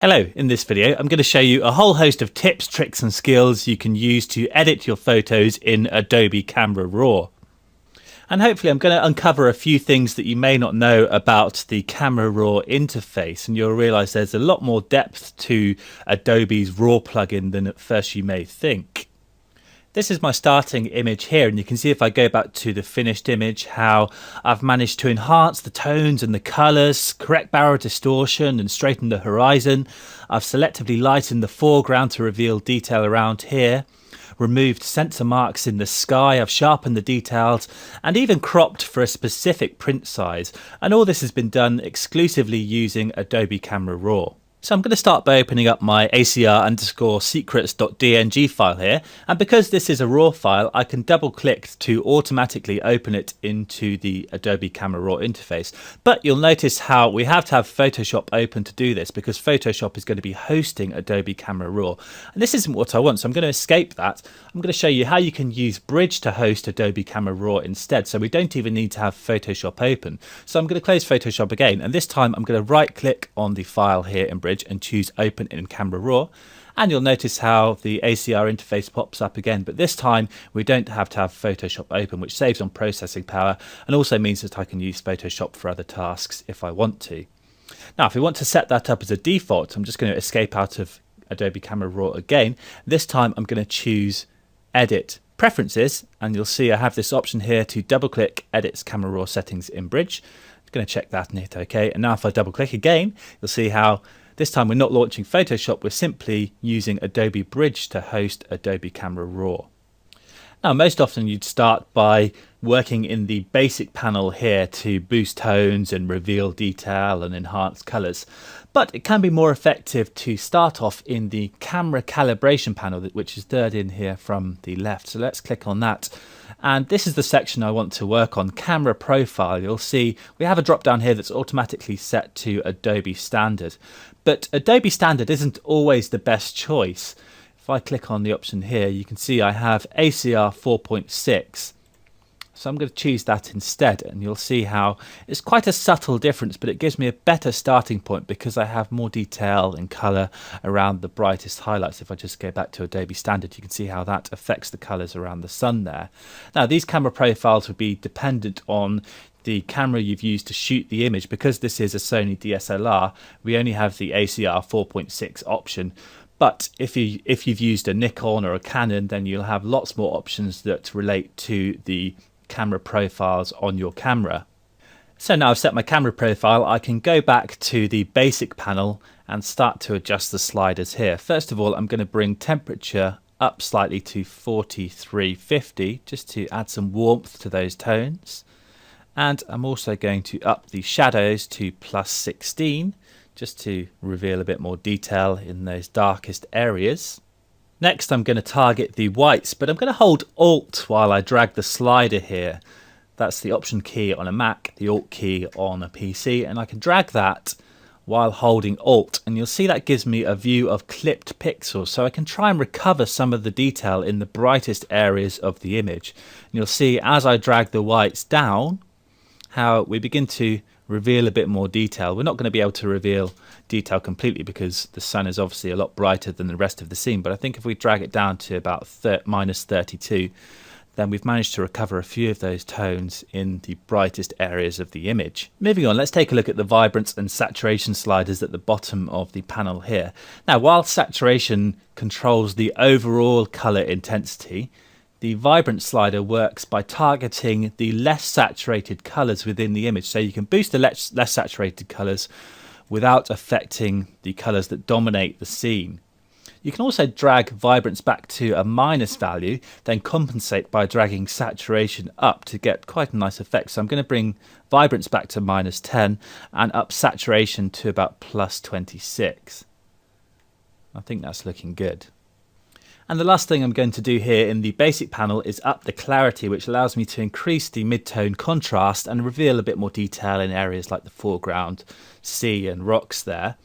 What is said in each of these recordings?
Hello, in this video I'm going to show you a whole host of tips, tricks and skills you can use to edit your photos in Adobe Camera Raw. And hopefully I'm going to uncover a few things that you may not know about the Camera Raw interface, and you'll realise there's a lot more depth to Adobe's Raw plugin than at first you may think. This is my starting image here, and you can see if I go back to the finished image how I've managed to enhance the tones and the colours, correct barrel distortion and straighten the horizon. I've selectively lightened the foreground to reveal detail around here, removed sensor marks in the sky, I've sharpened the details and even cropped for a specific print size, and all this has been done exclusively using Adobe Camera Raw. So I'm going to start by opening up my acr_secrets.dng file here, and because this is a RAW file I can double click to automatically open it into the Adobe Camera Raw interface. But you'll notice how we have to have Photoshop open to do this, because Photoshop is going to be hosting Adobe Camera Raw, and this isn't what I want, so I'm going to escape that. I'm going to show you how you can use Bridge to host Adobe Camera Raw instead, so we don't even need to have Photoshop open. So I'm going to close Photoshop again, and this time I'm going to right click on the file here in Bridge and choose Open in Camera Raw, and you'll notice how the ACR interface pops up again, but this time we don't have to have Photoshop open, which saves on processing power and also means that I can use Photoshop for other tasks if I want to. Now if we want to set that up as a default, I'm just going to escape out of Adobe Camera Raw again. This time I'm going to choose Edit Preferences, and you'll see I have this option here to double click Edit Camera Raw settings in Bridge. I'm going to check that and hit OK, and now if I double click again you'll see how this time we're not launching Photoshop, we're simply using Adobe Bridge to host Adobe Camera Raw. Now most often you'd start by working in the basic panel here to boost tones and reveal detail and enhance colours, but it can be more effective to start off in the camera calibration panel, which is third in here from the left. So let's click on that, and this is the section I want to work on, camera profile. You'll see we have a drop down here that's automatically set to Adobe Standard, but Adobe Standard isn't always the best choice. If I click on the option here, you can see I have ACR 4.6. So I'm going to choose that instead, and you'll see how it's quite a subtle difference, but it gives me a better starting point because I have more detail and colour around the brightest highlights. If I just go back to Adobe Standard, you can see how that affects the colours around the sun there. Now these camera profiles would be dependent on the camera you've used to shoot the image. Because this is a Sony DSLR, we only have the ACR 4.6 option. But if you've used a Nikon or a Canon, then you'll have lots more options that relate to the camera profiles on your camera. So now I've set my camera profile, I can go back to the basic panel and start to adjust the sliders here. First of all, I'm going to bring temperature up slightly to 4350 just to add some warmth to those tones. And I'm also going to up the shadows to +16 just to reveal a bit more detail in those darkest areas. Next I'm going to target the whites, but I'm going to hold Alt while I drag the slider here. That's the Option key on a Mac, the Alt key on a PC, and I can drag that while holding Alt, and you'll see that gives me a view of clipped pixels, so I can try and recover some of the detail in the brightest areas of the image. And you'll see as I drag the whites down how we begin to reveal a bit more detail. We're not going to be able to reveal detail completely because the sun is obviously a lot brighter than the rest of the scene, but I think if we drag it down to about -32, then we've managed to recover a few of those tones in the brightest areas of the image. Moving on, let's take a look at the vibrance and saturation sliders at the bottom of the panel here. Now while saturation controls the overall colour intensity, the vibrance slider works by targeting the less saturated colours within the image. So you can boost the less saturated colours without affecting the colours that dominate the scene. You can also drag vibrance back to a minus value, then compensate by dragging saturation up to get quite a nice effect. So I'm going to bring vibrance back to -10 and up saturation to about +26. I think that's looking good. And the last thing I'm going to do here in the basic panel is up the clarity, which allows me to increase the mid-tone contrast and reveal a bit more detail in areas like the foreground, sea and rocks there.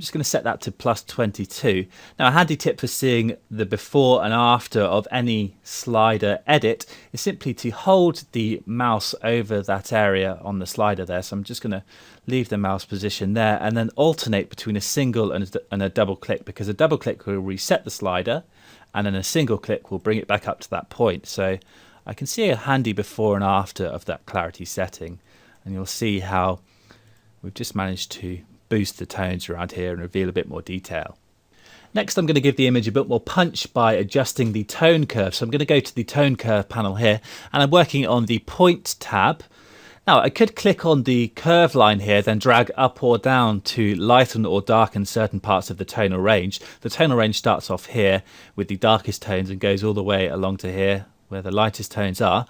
just going to set that to plus 22. Now, a handy tip for seeing the before and after of any slider edit is simply to hold the mouse over that area on the slider there. So I'm just going to leave the mouse position there and then alternate between a single and a double click, because a double click will reset the slider and then a single click will bring it back up to that point. So I can see a handy before and after of that clarity setting, and you'll see how we've just managed to boost the tones around here and reveal a bit more detail. Next, I'm going to give the image a bit more punch by adjusting the tone curve. So I'm going to go to the tone curve panel here, and I'm working on the point tab. Now, I could click on the curve line here, then drag up or down to lighten or darken certain parts of the tonal range. The tonal range starts off here with the darkest tones and goes all the way along to here where the lightest tones are.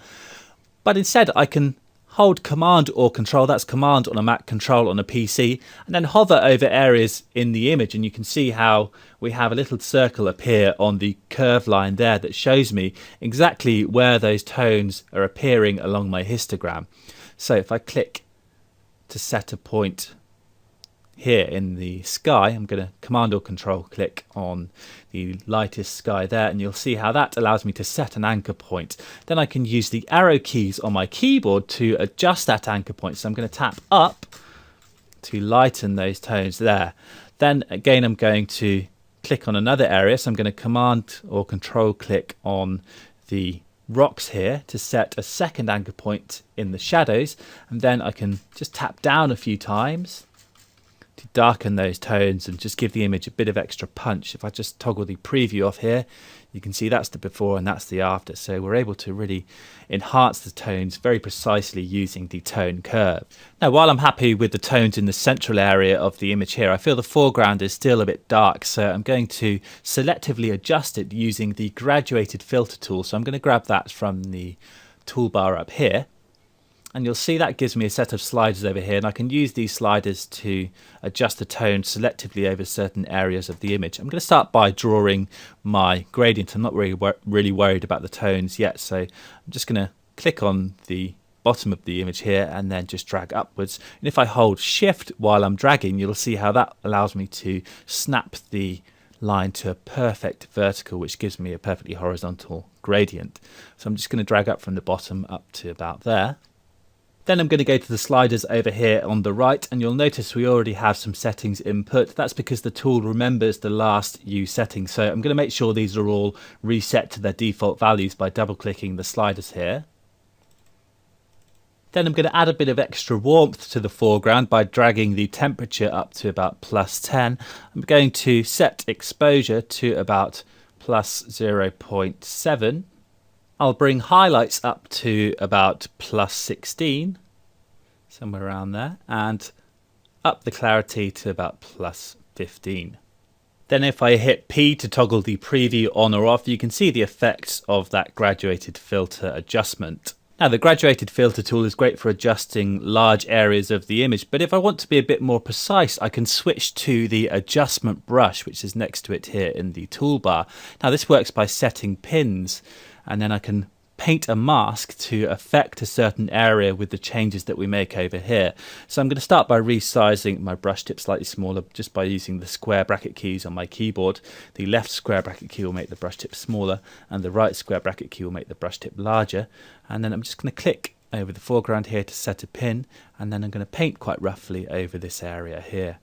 But instead, I can hold Command or Control, that's Command on a Mac, Control on a PC, and then hover over areas in the image, and you can see how we have a little circle appear on the curve line there that shows me exactly where those tones are appearing along my histogram. So if I click to set a point here in the sky, I'm going to Command or Control click on the lightest sky there, and you'll see how that allows me to set an anchor point. Then I can use the arrow keys on my keyboard to adjust that anchor point. So I'm going to tap up to lighten those tones there. Then again, I'm going to click on another area. So I'm going to Command or Control click on the rocks here to set a second anchor point in the shadows, and then I can just tap down a few times to darken those tones and just give the image a bit of extra punch. If I just toggle the preview off here, you can see that's the before and that's the after. So we're able to really enhance the tones very precisely using the tone curve. Now, while I'm happy with the tones in the central area of the image here, I feel the foreground is still a bit dark. So I'm going to selectively adjust it using the graduated filter tool. So I'm going to grab that from the toolbar up here. And you'll see that gives me a set of sliders over here, and I can use these sliders to adjust the tone selectively over certain areas of the image. I'm going to start by drawing my gradient. I'm not really worried about the tones yet, so I'm just going to click on the bottom of the image here and then just drag upwards. And if I hold Shift while I'm dragging, you'll see how that allows me to snap the line to a perfect vertical, which gives me a perfectly horizontal gradient. So I'm just going to drag up from the bottom up to about there. Then I'm going to go to the sliders over here on the right, and you'll notice we already have some settings input. That's because the tool remembers the last used settings. So I'm going to make sure these are all reset to their default values by double clicking the sliders here. Then I'm going to add a bit of extra warmth to the foreground by dragging the temperature up to about +10. I'm going to set exposure to about +0.7. I'll bring highlights up to about +16, somewhere around there, and up the clarity to about +15. Then if I hit P to toggle the preview on or off, you can see the effects of that graduated filter adjustment. Now, the graduated filter tool is great for adjusting large areas of the image, but if I want to be a bit more precise, I can switch to the adjustment brush, which is next to it here in the toolbar. Now, this works by setting pins, and then I can paint a mask to affect a certain area with the changes that we make over here. So I'm going to start by resizing my brush tip slightly smaller just by using the square bracket keys on my keyboard. The left square bracket key will make the brush tip smaller, and the right square bracket key will make the brush tip larger. And then I'm just going to click over the foreground here to set a pin, and then I'm going to paint quite roughly over this area here.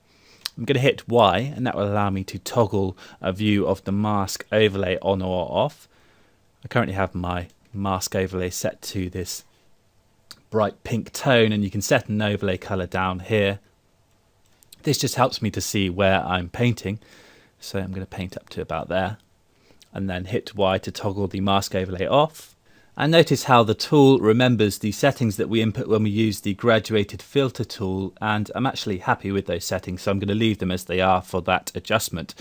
I'm going to hit Y, and that will allow me to toggle a view of the mask overlay on or off. I currently have my mask overlay set to this bright pink tone, and you can set an overlay color down here. This just helps me to see where I'm painting. So I'm going to paint up to about there, and then hit Y to toggle the mask overlay off. And notice how the tool remembers the settings that we input when we use the graduated filter tool, and I'm actually happy with those settings, so I'm going to leave them as they are for that adjustment.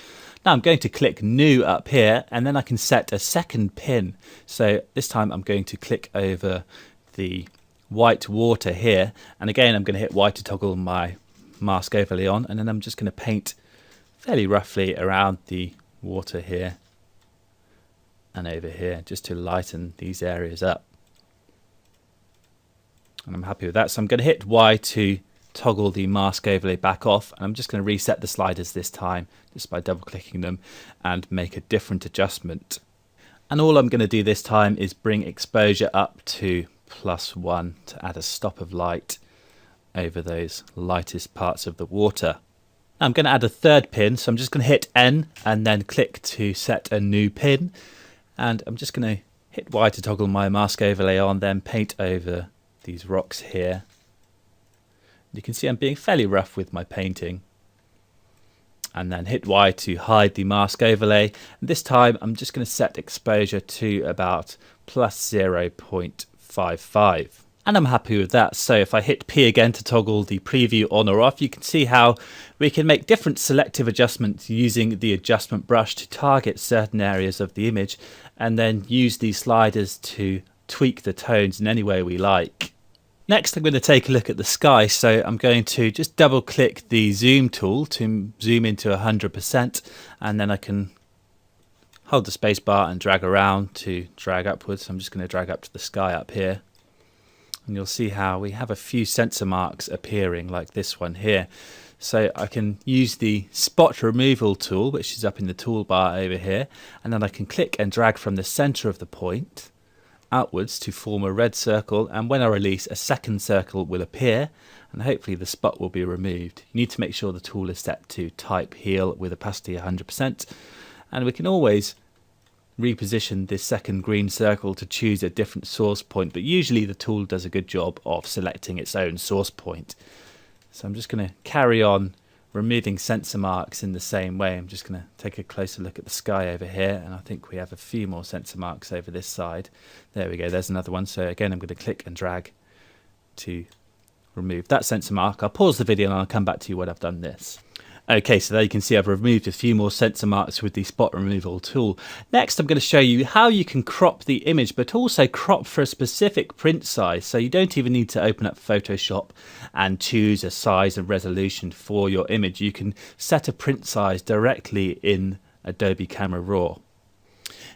Now I'm going to click New up here, and then I can set a second pin. So this time I'm going to click over the white water here, and again I'm going to hit Y to toggle my mask overlay on, and then I'm just going to paint fairly roughly around the water here and over here just to lighten these areas up. And I'm happy with that, so I'm going to hit Y to toggle the mask overlay back off, and I'm just going to reset the sliders this time just by double clicking them and make a different adjustment. And all I'm going to do this time is bring exposure up to +1 to add a stop of light over those lightest parts of the water. I'm going to add a third pin, so I'm just going to hit N and then click to set a new pin, and I'm just going to hit Y to toggle my mask overlay on, then paint over these rocks here. You can see I'm being fairly rough with my painting, and then hit Y to hide the mask overlay, and this time I'm just going to set exposure to about +0.55. And I'm happy with that. So if I hit P again to toggle the preview on or off, you can see how we can make different selective adjustments using the adjustment brush to target certain areas of the image, and then use these sliders to tweak the tones in any way we like. Next, I'm going to take a look at the sky. So I'm going to just double click the zoom tool to zoom into 100%, and then I can hold the space bar and drag around to drag upwards. I'm just going to drag up to the sky up here. And you'll see how we have a few sensor marks appearing like this one here. So I can use the spot removal tool, which is up in the toolbar over here, and then I can click and drag from the center of the point outwards to form a red circle, and when I release, a second circle will appear, and hopefully the spot will be removed. You need to make sure the tool is set to type heal with opacity 100%, and we can always reposition this second green circle to choose a different source point, but usually the tool does a good job of selecting its own source point. So I'm just going to carry on removing sensor marks in the same way. I'm just going to take a closer look at the sky over here, and I think we have a few more sensor marks over this side. There we go, there's another one. So again, I'm going to click and drag to remove that sensor mark. I'll pause the video and I'll come back to you when I've done this. Okay, so there you can see I've removed a few more sensor marks with the spot removal tool. Next, I'm going to show you how you can crop the image, but also crop for a specific print size. So you don't even need to open up Photoshop and choose a size and resolution for your image. You can set a print size directly in Adobe Camera Raw.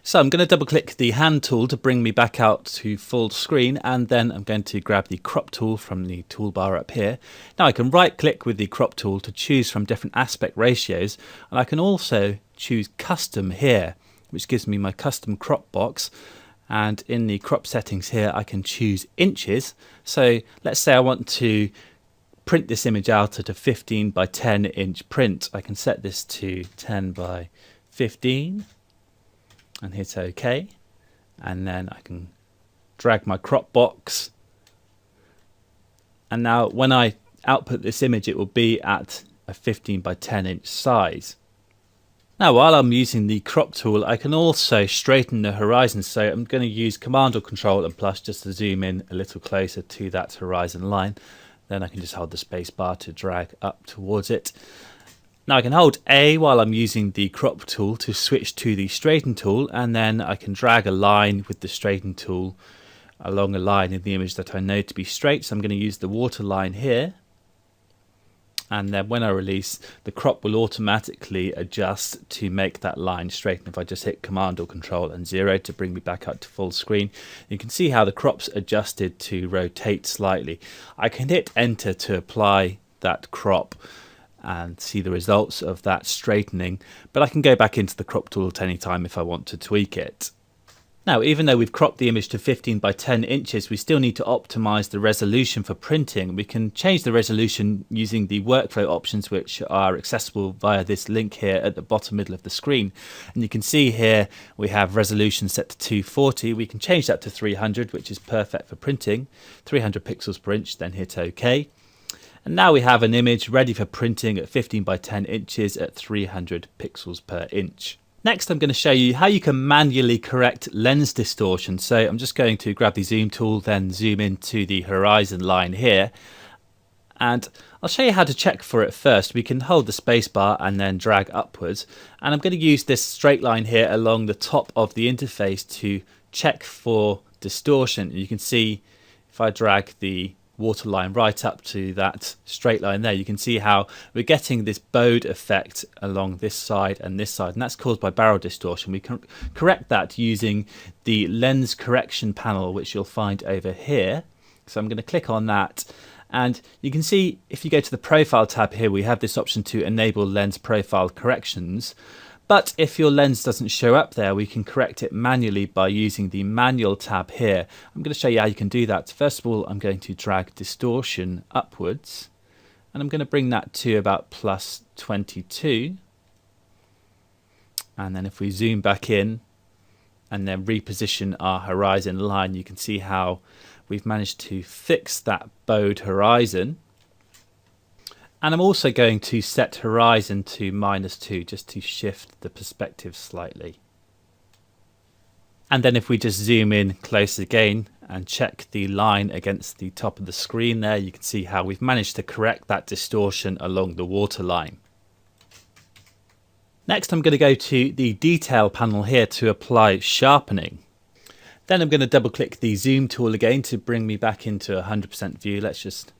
So I'm going to double click the hand tool to bring me back out to full screen, and then I'm going to grab the crop tool from the toolbar up here. Now I can right click with the crop tool to choose from different aspect ratios, and I can also choose custom here, which gives me my custom crop box. And in the crop settings here I can choose inches. So let's say I want to print this image out at a 15 by 10 inch print. I can set this to 10 by 15 and hit OK, and then I can drag my crop box, and now when I output this image it will be at a 15 by 10 inch size. Now while I'm using the crop tool I can also straighten the horizon, so I'm going to use Command or Control and plus just to zoom in a little closer to that horizon line. Then I can just hold the space bar to drag up towards it. Now I can hold A while I'm using the crop tool to switch to the straighten tool, and then I can drag a line with the straighten tool along a line in the image that I know to be straight. So I'm going to use the water line here, and then when I release, the crop will automatically adjust to make that line straight. And if I just hit Command or Control and 0 to bring me back up to full screen, you can see how the crop's adjusted to rotate slightly. I can hit Enter to apply that crop and see the results of that straightening, but I can go back into the crop tool at any time if I want to tweak it. Now, even though we've cropped the image to 15 by 10 inches, we still need to optimize the resolution for printing. We can change the resolution using the workflow options, which are accessible via this link here at the bottom middle of the screen. And you can see here we have resolution set to 240. We can change that to 300, which is perfect for printing, 300 pixels per inch, then hit OK. And now we have an image ready for printing at 15 by 10 inches at 300 pixels per inch. Next, I'm going to show you how you can manually correct lens distortion. So I'm just going to grab the zoom tool, then zoom into the horizon line here. And I'll show you how to check for it first. We can hold the space bar and then drag upwards. And I'm going to use this straight line here along the top of the interface to check for distortion. And you can see if I drag the waterline right up to that straight line there, you can see how we're getting this bowed effect along this side, and that's caused by barrel distortion. We can correct that using the lens correction panel, which you'll find over here. So I'm going to click on that, And you can see if you go to the profile tab here, we have this option to enable lens profile corrections. But if your lens doesn't show up there, we can correct it manually by using the manual tab here. I'm going to show you how you can do that. First of all, I'm going to drag distortion upwards, and I'm going to bring that to about plus 22. And then if we zoom back in and then reposition our horizon line, you can see how we've managed to fix that bowed horizon. And I'm also going to set horizon to -2 just to shift the perspective slightly. And then if we just zoom in close again and check the line against the top of the screen there, you can see how we've managed to correct that distortion along the waterline. Next, I'm going to go to the detail panel here to apply sharpening. Then I'm going to double click the zoom tool again to bring me back into 100% view. Let's just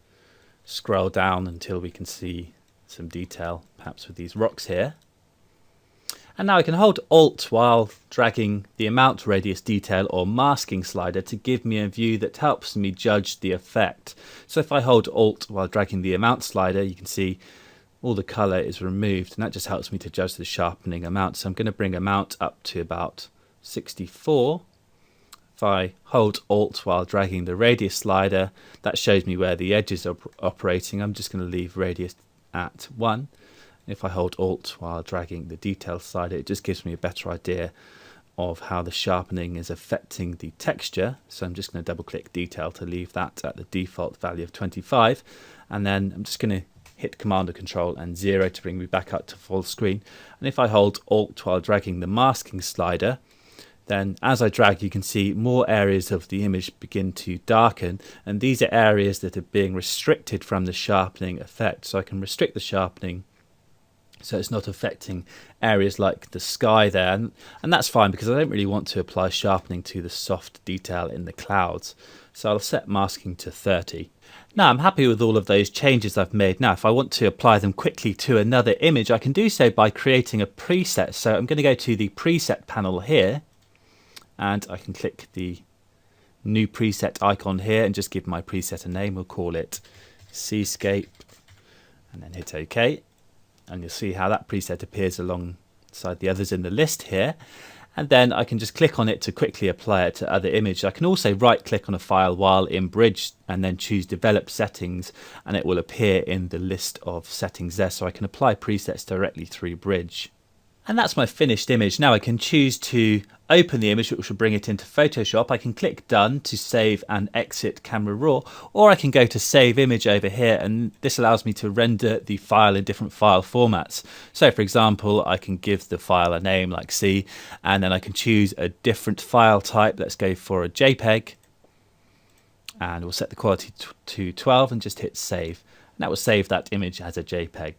scroll down until we can see some detail, perhaps with these rocks here. And now I can hold Alt while dragging the amount radius detail or masking slider to give me a view that helps me judge the effect. So if I hold Alt while dragging the amount slider, you can see all the colour is removed, and that just helps me to judge the sharpening amount. So I'm going to bring amount up to about 64. If I hold Alt while dragging the radius slider, that shows me where the edges are operating. I'm just going to leave radius at 1. If I hold Alt while dragging the detail slider, it just gives me a better idea of how the sharpening is affecting the texture. So I'm just going to double click detail to leave that at the default value of 25. And then I'm just going to hit Command or Control and 0 to bring me back up to full screen. And if I hold Alt while dragging the masking slider, then as I drag, you can see more areas of the image begin to darken, and these are areas that are being restricted from the sharpening effect. So I can restrict the sharpening so it's not affecting areas like the sky there, and that's fine because I don't really want to apply sharpening to the soft detail in the clouds. So I'll set masking to 30. Now I'm happy with all of those changes I've made. Now if I want to apply them quickly to another image, I can do so by creating a preset. So I'm going to go to the preset panel here, and I can click the new preset icon here and just give my preset a name. We'll call it Seascape, and then hit OK. And you'll see how that preset appears alongside the others in the list here. And then I can just click on it to quickly apply it to other images. I can also right click on a file while in Bridge and then choose Develop Settings, and it will appear in the list of settings there. So I can apply presets directly through Bridge. And that's my finished image. Now I can choose to open the image, which will bring it into Photoshop. I can click Done to save and exit Camera Raw, or I can go to Save Image over here, and this allows me to render the file in different file formats. So for example, I can give the file a name like C, and then I can choose a different file type. Let's go for a JPEG, and we'll set the quality to 12 and just hit Save. And that will save that image as a JPEG.